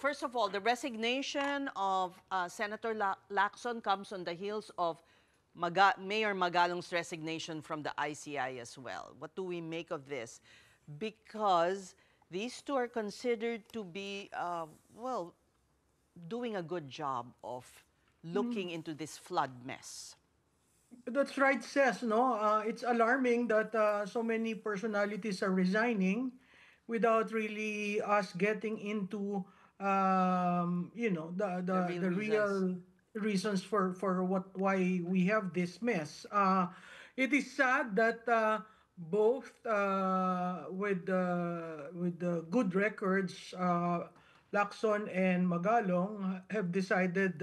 first of all, the resignation of Senator Lacson comes on the heels of Mayor Magalong's resignation from the ICI as well. What do we make of this? Because these two are considered to be, well, doing a good job of looking into this flood mess. That's right, Says, no? It's alarming that so many personalities are resigning without really us getting into, The real the reasons. real reasons for why we have this mess. It is sad that both with the good records, Lacson and Magalong have decided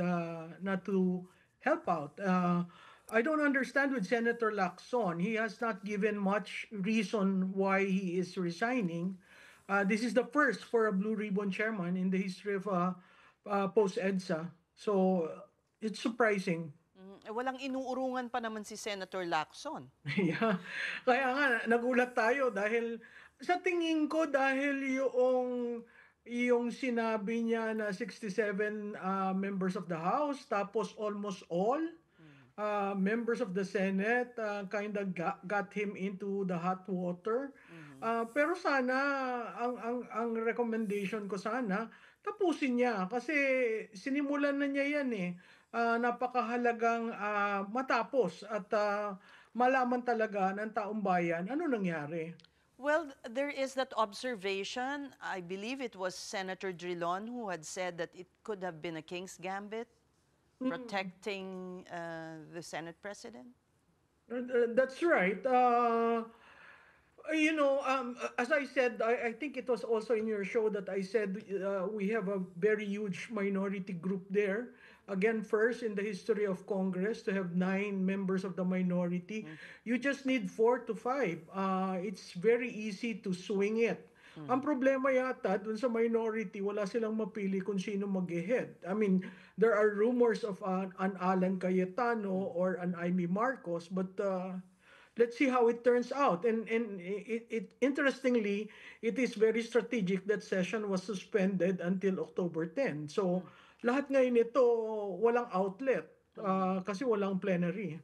not to help out. I don't understand with Senator Lacson. He has not given much reason why he is resigning. This is the first for a Blue Ribbon chairman in the history of post-EDSA. So it's surprising. Walang inuurungan pa naman si Senator Lacson. Yeah. Kaya nga nagulat tayo dahil sa tingin ko dahil yung sinabi niya na 67 members of the House tapos almost all members of the Senate kind of got him into the hot water. Pero sana ang recommendation ko sana tapusin niya kasi sinimulan na niya yan eh. Napakahalagang matapos at malaman talaga ng taong bayan ano nangyari. Well, there is that observation. I believe it was Senator Drilon who had said that it could have been a king's gambit protecting the Senate president. That's right. As I said, I think it was also in your show that I said we have a very huge minority group there. Again, first in the history of Congress to have 9 members of the minority. You just need 4 to 5. It's very easy to swing it. Ang problema yata dun sa minority, wala silang mapili kung sino mag-head. I mean, there are rumors of an Alan Cayetano or an Amy Marcos, but let's see how it turns out. And it interestingly, it is very strategic that session was suspended until October 10. So lahat ngayon ito walang outlet kasi walang plenary.